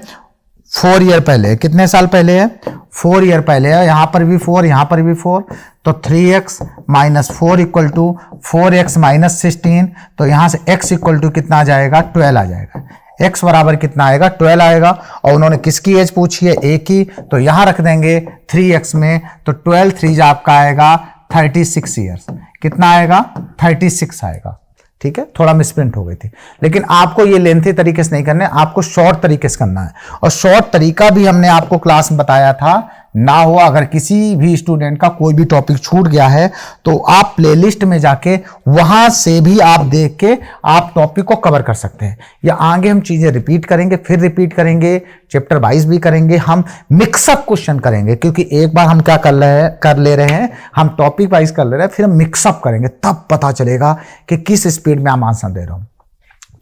A: 4 ईयर पहले। कितने साल पहले है? 4 ईयर पहले है। यहां पर भी 4, यहां पर भी 4। तो 3x -4 इक्वल टू 4x -16। तो यहां से x इक्वल टू कितना आ जाएगा? 12 आ जाएगा। x बराबर कितना आएगा? 12 आएगा। और उन्होंने किसकी एज पूछी है? a की। तो यहां रख देंगे 3x में, तो 12 3 आपका आएगा 36 ईयर्स। कितना आएगा? 36 आएगा। ठीक है, थोड़ा मिसप्रिंट हो गई थी, लेकिन आपको ये लेंथी तरीके से नहीं करने, आपको शॉर्ट तरीके से करना है। और शॉर्ट तरीका भी हमने आपको क्लास में बताया था, ना हो अगर किसी भी स्टूडेंट का कोई भी टॉपिक छूट गया है तो आप प्लेलिस्ट में जाके वहां से भी आप देख के आप टॉपिक को कवर कर सकते हैं। या आगे हम चीजें रिपीट करेंगे, फिर रिपीट करेंगे, चैप्टर वाइज भी करेंगे, हम मिक्सअप क्वेश्चन करेंगे, क्योंकि एक बार हम क्या कर ले रहे हैं, हम टॉपिक वाइज कर ले रहे हैं, फिर हम मिक्सअप करेंगे, तब पता चलेगा कि किस स्पीड में हम आंसर दे रहे हो।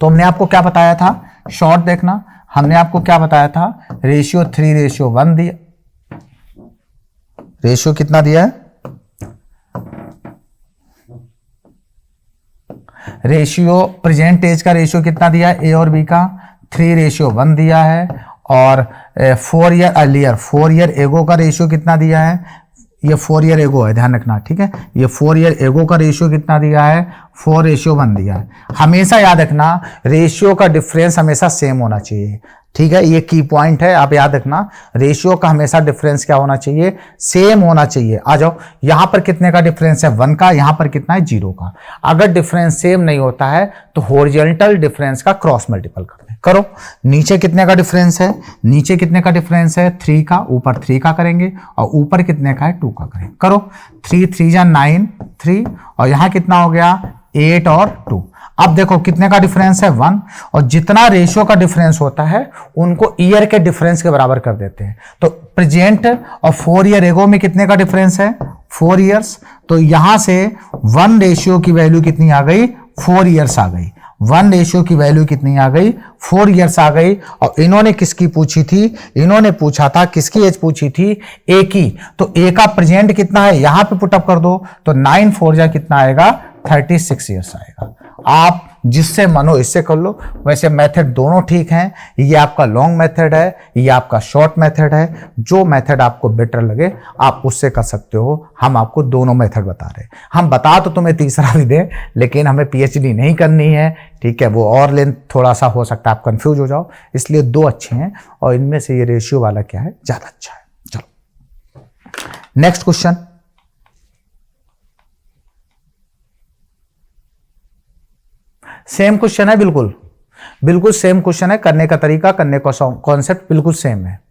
A: तो हमने आपको क्या बताया था, शॉर्ट देखना, हमने आपको क्या बताया था, रेशियो 3:1 दिया, रेशियो कितना दिया है, रेशियो प्रेजेंट एज का रेशियो कितना दिया है, ए और बी का 3:1 दिया है। और 4 ईयर अर्लियर, 4 ईयर एगो का रेशियो कितना दिया है, ये 4 ईयर एगो है, ध्यान रखना, ठीक है, ये 4 ईयर एगो का रेशियो कितना दिया है, 4:1 दिया है। हमेशा याद रखना रेशियो का डिफरेंस हमेशा सेम होना चाहिए, ठीक है, ये की पॉइंट है, आप याद रखना, रेशियो का हमेशा डिफरेंस क्या होना चाहिए, सेम होना चाहिए। आ जाओ, यहां पर कितने का डिफरेंस है, 1 का, यहां पर कितना है, 0 का। अगर डिफरेंस सेम नहीं होता है तो हॉरिजॉन्टल डिफरेंस का क्रॉस मल्टीपल करते हैं, करो। नीचे कितने का डिफरेंस है, नीचे कितने का डिफरेंस है, 3 का, ऊपर 3 का करेंगे, और ऊपर कितने का है, 2 का करेंगे, करो। 3 3 जा 9, 3, और यहां कितना हो गया, 8 और 2। अब देखो कितने का डिफरेंस है, 1, और जितना रेशियो का डिफरेंस होता है उनको ईयर के डिफरेंस के बराबर कर देते हैं। तो प्रेजेंट और 4 ईयर एगो में कितने का डिफरेंस है, 4 ईयर्स, तो यहां से 1 रेशियो की वैल्यू कितनी आ गई, 4 ईयर्स आ गई। 1 रेशियो की वैल्यू कितनी आ गई, 4 ईयर्स आ गई। और इन्होंने किसकी पूछी थी, इन्होंने पूछा था, किसकी एज पूछी थी, ए की। तो ए का प्रेजेंट कितना है, यहां पे पुटअप कर दो, तो 9 4 जा कितना आएगा, 36 ईयर्स आएगा। आप जिससे मनो इससे कर लो, वैसे मेथड दोनों ठीक हैं, ये आपका लॉन्ग मेथड है, ये आपका शॉर्ट मेथड है, जो मेथड आपको बेटर लगे आप उससे कर सकते हो। हम आपको दोनों मेथड बता रहे हैं, हम बता तो तुम्हें तीसरा भी दें, लेकिन हमें पीएचडी नहीं करनी है, ठीक है, वो और लेंथ थोड़ा सा हो सकता है आप कंफ्यूज हो जाओ, इसलिए 2 अच्छे हैं, और इनमें से ये रेशियो वाला क्या है, ज्यादा अच्छा है। चलो नेक्स्ट क्वेश्चन, सेम क्वेश्चन है, बिल्कुल बिल्कुल सेम क्वेश्चन है, करने का तरीका, करने का कॉन्सेप्ट बिल्कुल सेम है।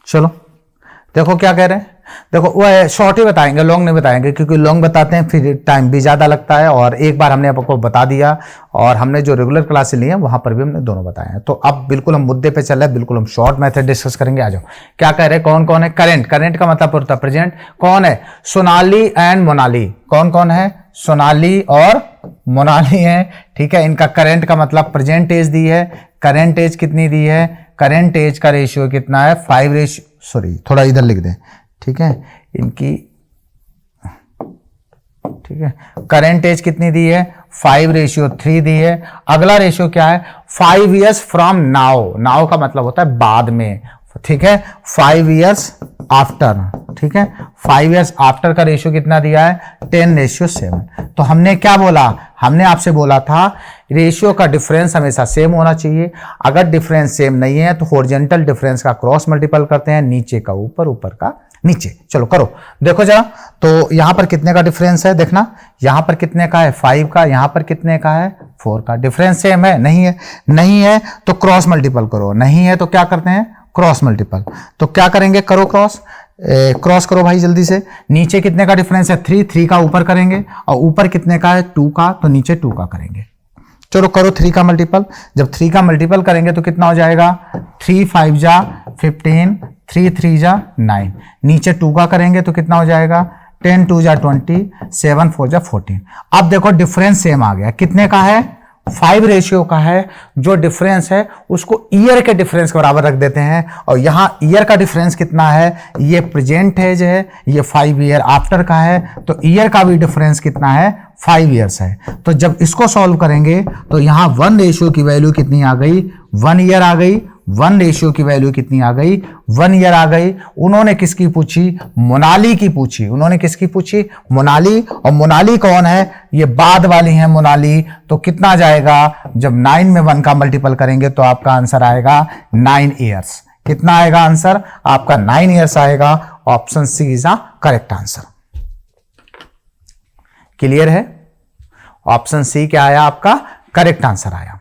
A: चलो देखो क्या कह रहे हैं, देखो वो शॉर्ट ही बताएंगे, लॉन्ग नहीं बताएंगे, क्योंकि लॉन्ग बताते हैं फिर टाइम भी ज़्यादा लगता है, और एक बार हमने आपको बता दिया, और हमने जो रेगुलर क्लासेस ली हैं वहाँ पर भी हमने दोनों बताए हैं। तो अब बिल्कुल हम मुद्दे पे चल रहे हैं, बिल्कुल हम शॉर्ट मेथड डिस्कस करेंगे। आ जाओ, क्या कह रहे हैं, कौन कौन है, करेंट, करेंट का मतलब होता है प्रेजेंट, कौन है, सोनाली एंड मोनाली, कौन कौन है, सोनाली और मोनाली है, ठीक है, इनका करेंट का मतलब प्रेजेंट एज दी है, करेंट एज कितनी दी है, करेंट एज का रेशियो कितना है, 5 रेशियो, सॉरी थोड़ा इधर लिख दें, ठीक है, इनकी, ठीक है, करेंट एज कितनी दी है, 5:3 दी है। अगला रेशियो क्या है, 5 ईयर्स फ्रॉम नाउ, नाउ का मतलब होता है बाद में, ठीक है, 5 ईयर्स आफ्टर, ठीक है, 5 ईयर्स आफ्टर का रेशियो कितना दिया है, 10:7। तो हमने क्या बोला, हमने आपसे बोला था रेशियो का डिफरेंस हमेशा सेम होना चाहिए, अगर डिफरेंस सेम नहीं है तो हॉरिजॉन्टल डिफरेंस का क्रॉस मल्टीपल करते हैं, नीचे का ऊपर, ऊपर का नीचे। चलो करो, देखो जरा, तो यहां पर कितने का डिफरेंस है, देखना यहां पर कितने का है, 5 का, यहां पर कितने का है, 4 का। डिफरेंस सेम है, नहीं है, नहीं है तो क्रॉस मल्टीपल करो, नहीं है तो क्या करते हैं, क्रॉस मल्टीपल। तो क्या करेंगे, करो क्रॉस, क्रॉस करो भाई जल्दी से। नीचे कितने का डिफरेंस है, 3 का ऊपर करेंगे, और ऊपर कितने का है, 2 का, तो नीचे 2 का करेंगे। चलो करो 3 का मल्टीपल, जब 3 का मल्टीपल करेंगे तो कितना हो जाएगा, 3 5 जा 15, 3 3 जा 9, नीचे 2 का करेंगे तो कितना हो जाएगा 10 2 जा 20, 7 4 जा 14। अब देखो डिफरेंस सेम आ गया, कितने का है 5 रेशियो का है। जो डिफरेंस है उसको ईयर के डिफरेंस के बराबर रख देते हैं, और यहां ईयर का डिफरेंस कितना है, ये प्रेजेंट एज है, ये 5 ईयर आफ्टर का है, तो ईयर का भी डिफरेंस कितना है 5 ईयर्स है। तो जब इसको सॉल्व करेंगे तो यहां 1 रेशियो की वैल्यू कितनी आ गई 1 ईयर आ गई, 1 रेशियो की वैल्यू कितनी आ गई 1 ईयर आ गई। उन्होंने किसकी पूछी, मोनाली की पूछी, उन्होंने किसकी पूछी मोनाली, और मोनाली कौन है, ये बाद वाली है मोनाली। तो कितना जाएगा, जब 9 में 1 का मल्टीपल करेंगे तो आपका आंसर आएगा 9 ईयर्स। कितना आएगा आंसर आपका 9 ईयर्स आएगा। Option C is the correct answer. Clear है, ऑप्शन सी क्या आया आपका करेक्ट आंसर आया।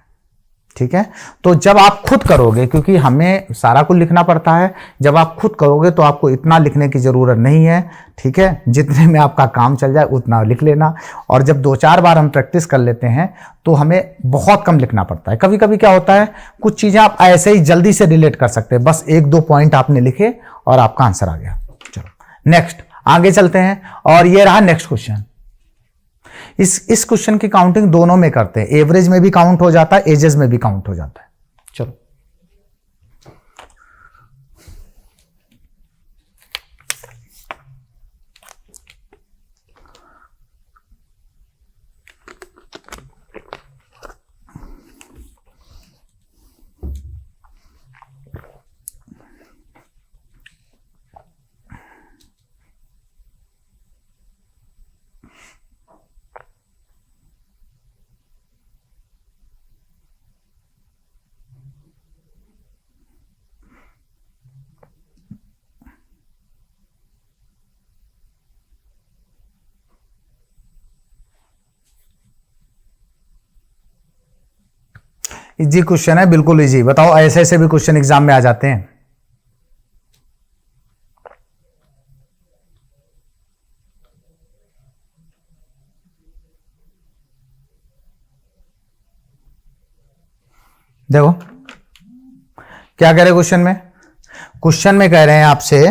A: ठीक है, तो जब आप खुद करोगे, क्योंकि हमें सारा कुछ लिखना पड़ता है, जब आप खुद करोगे तो आपको इतना लिखने की जरूरत नहीं है। ठीक है, जितने में आपका काम चल जाए उतना लिख लेना, और जब 2-4 बार हम प्रैक्टिस कर लेते हैं तो हमें बहुत कम लिखना पड़ता है। कभी कभी क्या होता है, कुछ चीजें आप ऐसे ही जल्दी से रिलेट कर सकते हैं, बस 1-2 पॉइंट आपने लिखे और आपका आंसर आ गया। चलो नेक्स्ट आगे चलते हैं, और ये रहा नेक्स्ट क्वेश्चन। इस क्वेश्चन की काउंटिंग दोनों में करते हैं, एवरेज में भी काउंट हो जाता है, एजेस में भी काउंट हो जाता है। चलो इजी क्वेश्चन है, बिल्कुल इजी। बताओ ऐसे ऐसे भी क्वेश्चन एग्जाम में आ जाते हैं। देखो क्या कह रहे क्वेश्चन में, क्वेश्चन में कह रहे हैं आपसे,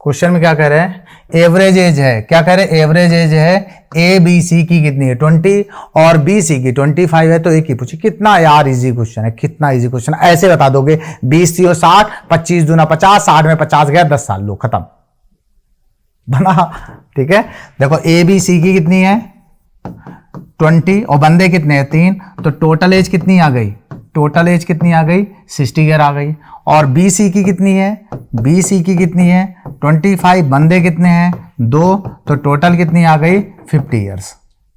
A: क्वेश्चन में क्या कह रहे हैं, एवरेज एज है, क्या कह रहे हैं एवरेज एज है ए बी सी की कितनी है 20 और बी सी की 25 है। तो एक ही पूछे, कितना यार इजी क्वेश्चन है, कितना इजी क्वेश्चन, ऐसे बता दोगे 20 सी और 60, 25 दूना 50, 60 में 50 गया, 10 साल लो खत्म बना। ठीक है, देखो ए बी सी की कितनी है 20 और बंदे कितने हैं 3, तो टोटल एज कितनी आ गई, टोटल एज कितनी आ गई 60 ईयर आ गई। और बी सी की कितनी है, बी सी की कितनी है 25, बंदे कितने हैं 2, तो टोटल कितनी आ गई 50 ईयर्स।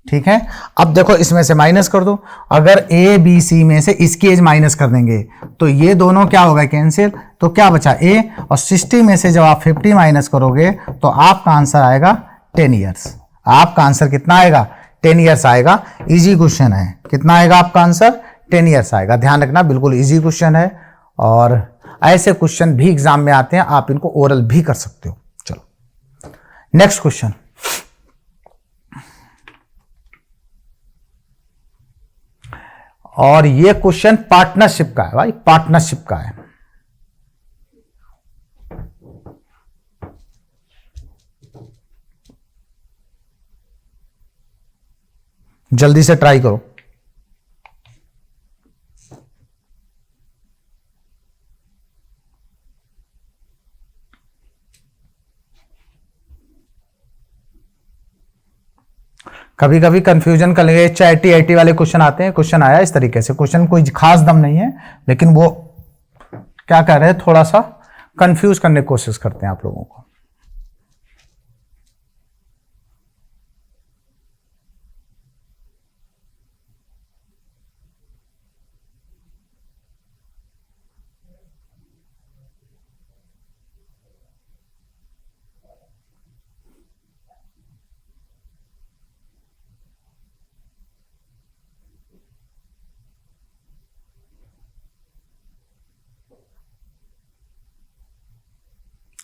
A: ठीक है, अब देखो इसमें से माइनस कर दो, अगर ए बी सी में से इसकी एज माइनस कर देंगे तो ये दोनों क्या होगा कैंसिल, तो क्या बचा ए, और 60 में से जब आप 50 माइनस करोगे तो आपका आंसर आएगा 10 ईयर्स। आपका आंसर कितना आएगा 10 ईयर्स आएगा। इजी क्वेश्चन है, कितना आएगा आपका आंसर 10 ईयर्स आएगा। ध्यान रखना बिल्कुल इजी क्वेश्चन है, और ऐसे क्वेश्चन भी एग्जाम में आते हैं, आप इनको ओरल भी कर सकते हो। चलो नेक्स्ट क्वेश्चन, और ये क्वेश्चन पार्टनरशिप का है भाई, पार्टनरशिप का है। जल्दी से ट्राई करो। कभी कभी कंफ्यूजन कर लेंगे, HIT IT वाले क्वेश्चन आते हैं, क्वेश्चन आया इस तरीके से, क्वेश्चन कोई खास दम नहीं है, लेकिन वो क्या कर रहे हैं थोड़ा सा कंफ्यूज करने की कोशिश करते हैं आप लोगों को।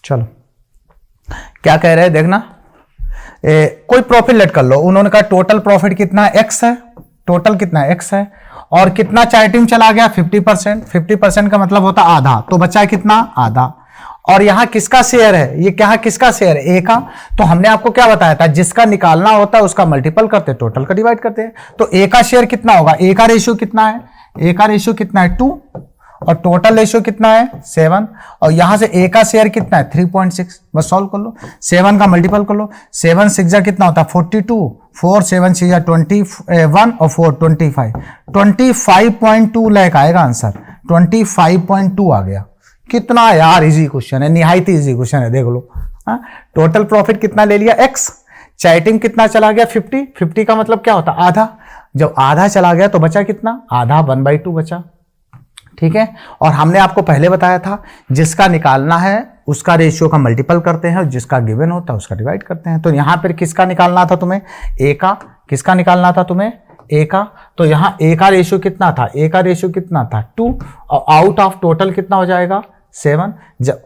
A: चलो क्या कह रहे हैं देखना, कोई प्रॉफिट लेट कर लो। उन्होंने कहा टोटल प्रॉफिट कितना है x है, टोटल कितना है x है, और कितना चैटिंग चला गया 50%। 50% का मतलब होता आधा, तो बचा कितना आधा। और यहां किसका शेयर है, ये क्या किसका शेयर है, ए का। तो हमने आपको क्या बताया था, जिसका निकालना होता है उसका मल्टीपल करते हैं, टोटल का डिवाइड करते हैं। तो ए का शेयर कितना होगा, ए का रेशियो कितना है, ए का रेशियो कितना है 2 और टोटल रेशियो कितना है 7 और यहां से ए का शेयर कितना है 3.6। बस सॉल्व कर लो, 7 का मल्टीपल कर लो, 7 6 जा कितना होता है 42, 4 7 6 जा 21 और 4 25, 25.2 लाख आएगा आंसर, 25.2 आ गया। कितना यार इजी क्वेश्चन है, निहायत इजी क्वेश्चन है, देख लो। टोटल प्रॉफिट कितना ले लिया x, चैटिंग कितना चला गया 50, 50 का मतलब क्या होता आधा। जब आधा चला गया तो बचा कितना, आधा 1/2 बचा। ठीक है, और हमने आपको पहले बताया था जिसका निकालना है उसका रेशियो का मल्टीपल करते हैं और जिसका गिवन होता है उसका डिवाइड करते हैं। तो यहां पर किसका निकालना था तुम्हें, ए का। किसका निकालना था तुम्हें, ए का। तो यहां ए का रेशियो कितना था, ए का रेशियो कितना था 2 और आउट ऑफ टोटल कितना हो जाएगा 7।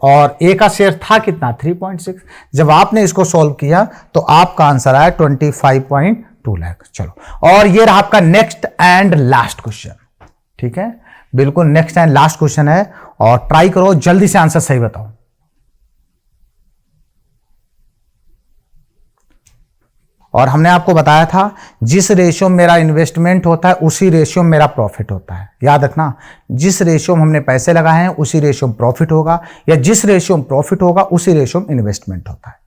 A: और ए का शेयर था कितना 3.6। जब आपने इसको सॉल्व किया तो आपका आंसर आया 25.2 लाख। चलो, और ये रहा आपका नेक्स्ट एंड लास्ट क्वेश्चन। ठीक है, बिल्कुल नेक्स्ट एंड लास्ट क्वेश्चन है और ट्राई करो जल्दी से आंसर सही बताओ। और हमने आपको बताया था जिस रेशियो में मेरा इन्वेस्टमेंट होता है उसी रेशियो में मेरा प्रॉफिट होता है। याद रखना, जिस रेशियो में हमने पैसे लगाए हैं उसी रेशियो में प्रॉफिट होगा, या जिस रेशियो में प्रॉफिट होगा उसी रेशियो में इन्वेस्टमेंट होता है।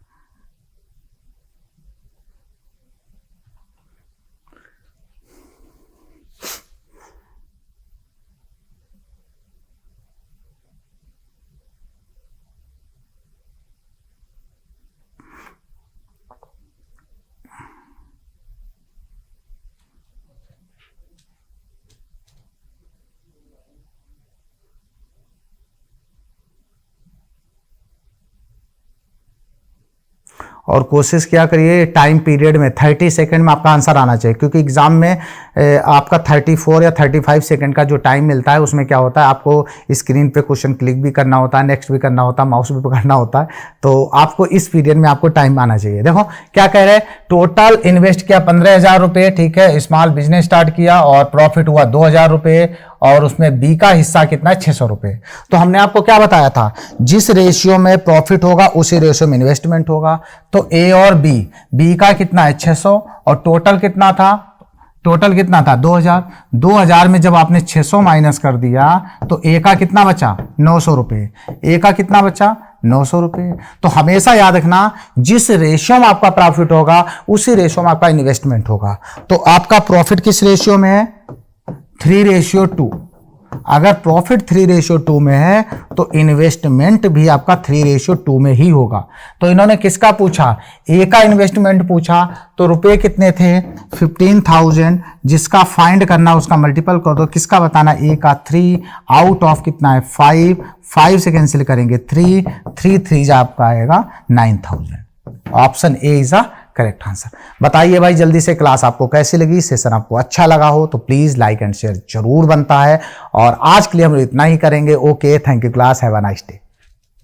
A: और कोशिश क्या करिए टाइम पीरियड में 30 सेकंड में आपका आंसर आना चाहिए, क्योंकि एग्जाम में आपका 34 या 35 सेकंड का जो टाइम मिलता है उसमें क्या होता है, आपको स्क्रीन पे क्वेश्चन क्लिक भी करना होता है, नेक्स्ट भी करना होता है, माउस भी पकड़ना होता है। तो आपको इस पीरियड में आपको टाइम आना चाहिए। देखो क्या कह रहे हैं, टोटल इन्वेस्ट किया 15,000 रुपये। ठीक है, स्मॉल बिजनेस स्टार्ट किया और प्रॉफिट हुआ 2,000 रुपये और उसमें बी का हिस्सा कितना है 600 रुपये। तो हमने आपको क्या बताया था, जिस रेशियो में प्रॉफिट होगा उसी रेशियो में इन्वेस्टमेंट होगा। तो ए और बी का कितना है 600 और टोटल कितना था, टोटल कितना था 2000। 2000 में जब आपने 600 माइनस कर दिया तो ए का कितना बचा 900 रुपये। ए का कितना बचा 900 रुपये। तो हमेशा याद रखना जिस रेशियो में आपका प्रॉफिट होगा उसी रेशियो में आपका इन्वेस्टमेंट होगा। तो आपका प्रॉफिट किस रेशियो में है 3:2। अगर प्रॉफिट 3:2 में है तो इन्वेस्टमेंट भी आपका 3:2 में ही होगा। तो इन्होंने किसका पूछा, ए का इन्वेस्टमेंट पूछा। तो रुपए कितने थे 15,000, जिसका फाइंड करना उसका मल्टीपल कर दो। किसका बताना, ए का 3 आउट ऑफ कितना है 5 से कैंसिल करेंगे 3 जा आपका आएगा 9,000। Option A is a correct answer. बताइए भाई जल्दी से क्लास आपको कैसी लगी, सेशन आपको अच्छा लगा हो तो प्लीज लाइक एंड शेयर जरूर बनता है। और आज के लिए हम इतना ही करेंगे। Okay, thank you class, have a nice day.